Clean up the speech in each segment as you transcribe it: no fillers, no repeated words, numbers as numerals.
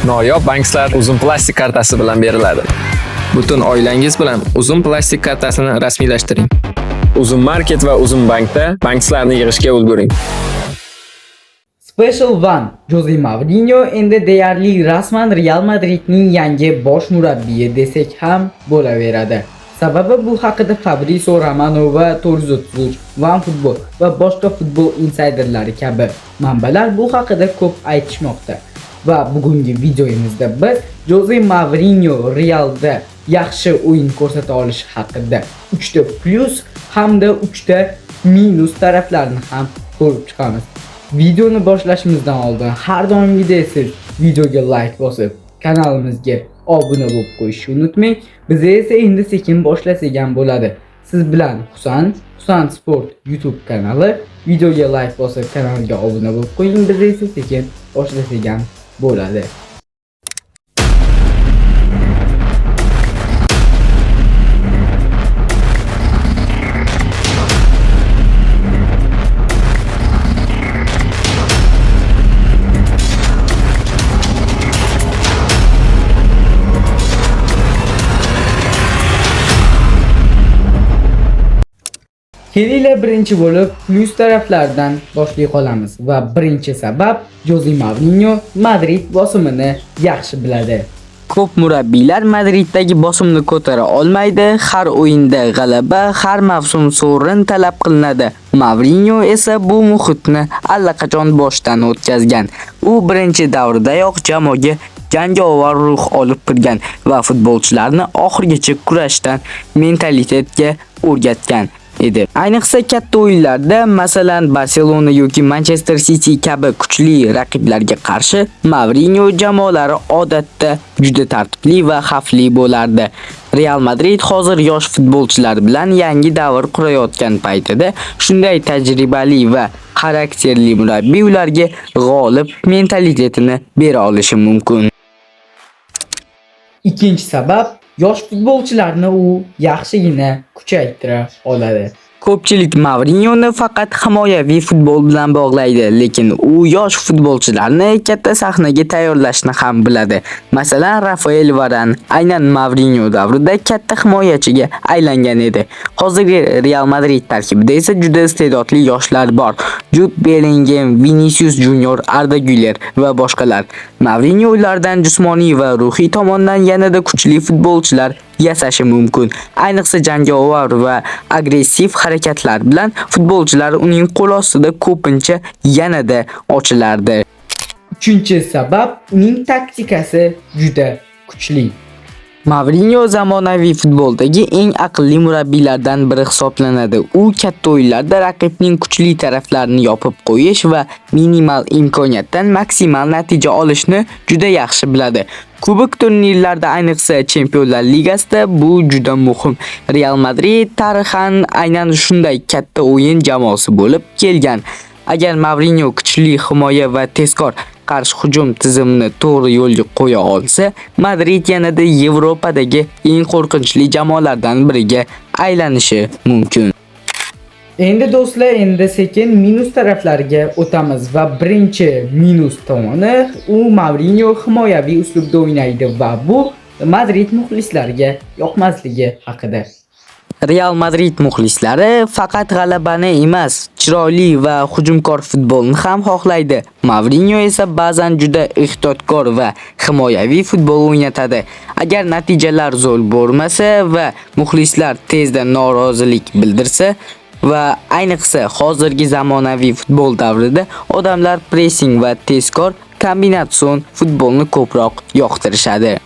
Noyob bankslar uzun plastik kartasi bilan beriladi. Butun oilangiz bilan uzun plastik kartasini rasmiylashtiring. Uzun market va uzun bankda bankslarni yig'ishga ulguring. Special One Jose Mourinho endi deyarli rasman Real Madridning yangi bosh murabbiyi desak ham bo'laveradi. Sababi bu haqida Fabrizio Romano va 433, OneFootball va boshqa futbol insiderlari kabi manbalar bu haqida ko'p aytishmoqda. Va bugungi videomizda biz Jose Mourinho Realda yaxshi o'yin ko'rsata olishi haqida 3 ta plus hamda 3 ta minus taraflarini ham ko'rib chiqamiz. Videoni boshlashimizdan oldin har doimgidek siz videoga like bosib, kanalimizga obuna bo'lib qo'yishni unutmang. Biz esa endi sekin boshlasak ham bo'ladi. Siz bilan Husan Sport YouTube kanali. Videoga like bosib, kanalga obuna bo'lib qo'ying. Biz esa sekin boshlasak ham bo'ladi. Kelinglar birinchi bo'lib plus taraflardan boshlay qolamiz va birinchi sabab Jose Mourinho Madrid bosimini yaxshi biladi. Ko'p murabbiylar Madriddagi bosimni ko'tara olmaydi, har o'yinda g'alaba, har mavsum sovrin talab qilinadi. Mourinho esa bu muhitni allaqachon boshdan o'tkazgan. U birinchi davridayoq jamoaga jangovar ruh olib kirgan va futbolchilarni oxirigacha kurashdan mentalitetga o'rgatgan edi. Ayniqsa katta o'yinlarda, masalan, Barselona yoki Manchester City kabi kuchli raqiblarga qarshi Mourinho jamoalari odatda juda tartibli va xavfli bo'lardi. Real Madrid hozir yosh futbolchilar bilan yangi davr qurayotgan paytida shunday tajribali va xarakterli murabbiy ularga g'olib mentalitetini bera olishi mumkin. Ikkinchi sabab yosh futbolchilarni u yaxshigina kuchaytira oladi. Ko'pchilik Mourinhoni faqat himoyaviy futbol bilan bog'laydi, lekin u yosh futbolchilarni katta sahnaga tayyorlashni ham biladi. Masalan, Rafael Varane aynan Mourinho davrida katta himoyachiga aylangan edi. Hozirgi Real Madrid tarkibida esa juda iste'dodli yoshlar bor. Jude Bellingham, Vinicius Junior, Arda Güler va boshqalar. Mourinho ulardan jismoniy va ruhiy tomondan yanada kuchli futbolchilar yasashi mumkin. Ayniqsa jangovar va agressiv harakatlar bilan futbolchilar uning qo'l ostida ko'pincha yanada ochilardi. Uchinchi sabab uning taktikasi juda kuchli. Mourinho zamonaviy futboldagi eng aqlli murabbiylardan biri hisoblanadi. U katta o'yinlarda raqibning kuchli taraflarini yopib qo'yish va minimal imkoniyatdan maksimal natija olishni juda yaxshi biladi. Kubok turnirlarda, ayniqsa Chempionlar Ligasida bu juda muhim. Real Madrid tarixan aynan shunday katta o'yin jamoasi bo'lib kelgan. Agar Mourinho kuchli himoya va tezkor qarshi hujum tizimini to'g'ri yo'lga qo'ya olsa, Madrid yanada Yevropadagi eng qo'rqinchli jamoalardan biriga aylanishi mumkin. Endi do'stlar, endi sekin minus taraflariga o'tamiz va birinchi minus tomoni u Mourinho himoyaviy uslubda o'ynaydi va bu Madrid muxlislariga yoqmasligi haqida. Real Madrid muxlislari faqat g'alabani emas, chiroyli va hujumkor futbolni ham xohlaydi. Mourinho esa ba'zan juda ehtiyotkor va himoyaviy futbol o'ynatadi. Agar natijalar zo'r bo'lmasa va muxlislar tezda norozilik bildirsa va ayniqsa hozirgi zamonaviy futbol davrida odamlar pressing va tezkor kombinatsion futbolni ko'proq yoqtirishadi.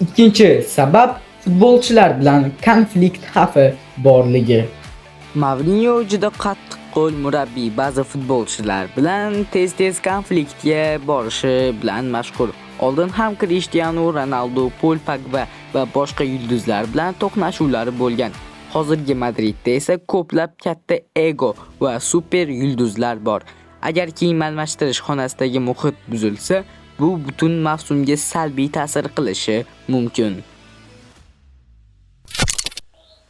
Ikkinchi sabab futbolchilar bilan konflikt xavfi borligi. Mourinho juda qattiq qo'l murabbiy, ba'zi futbolchilar bilan tez-tez konfliktga borishi bilan mashhur. Oldin ham Cristiano Ronaldo, Paul Pogba va boshqa yulduzlar bilan to'qnashuvlari bo'lgan. Hozirgi Madridda esa ko'plab katta ego va super yulduzlar bor. Agar kiyim almashtirish xonasidagi muhit buzilsa, bu butun mavsumga salbiy ta'sir qilishi mumkin.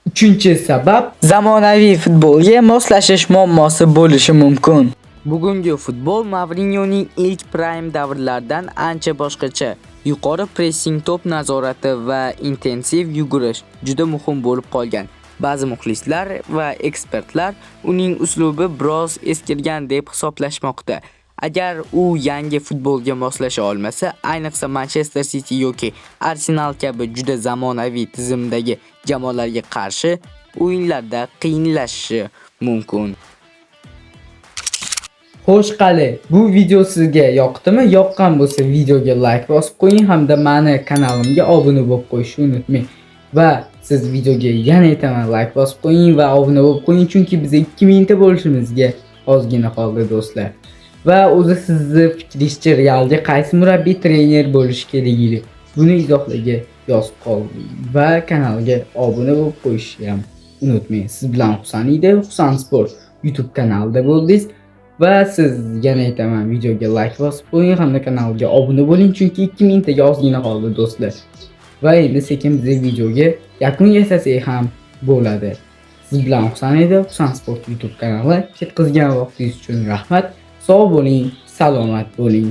Uchinchi sabab zamonaviy futbolga moslashish muammosi bo'lishi mumkin. Bugungi futbol Mourinhoning ilk prime davrlaridan ancha boshqacha. Yuqori pressing, to'p nazorati va intensiv yugurish juda muhim bo'lib qolgan. Ba'zi muxlislar va ekspertlar uning uslubi biroz eskirgan deb hisoblashmoqda. Agar u yangi futbolga moslasha olmasa, ayniqsa Manchester City yoki Arsenal kabi juda zamonaviy tizimdagi jamoalarga qarshi o'yinlarda qiyinlashishi mumkin. Xo'sh qali, bu video sizga yoqdimi? Yoqqan bo'lsa videoga like bosib qo'ying hamda meni kanalimga obuna bo'lib qo'yishni unutmang. Va siz videoga yana aytaman, like bosib qo'ying va obuna bo'lib qo'ying, chunki biz 2000 ta bo'lishimizga ozgina qoldi do'stlar. Va o'zi sizni fikringizcha Realga qaysi murabbiy trener bo'lishi kerakligini buni izohlaga yozib qoling va kanalga obuna bo'lib qo'yishni ham unutmang. Siz bilan Husan edi, Husan Sport YouTube kanalida bo'ldingiz. Va siz yana aytaman, videoga like bosib qo'ying hamda kanalga obuna bo'ling, chunki 2000 taga ozgina qoldi do'stlar. Va endi sekin biz videoga yakun yasasak ham bo'ladi. Siz bilan Husan edi, Husan Sport YouTube kanali. Ketkizgan vaqtingiz uchun rahmat. Sog' bo'ling, salomat bo'ling.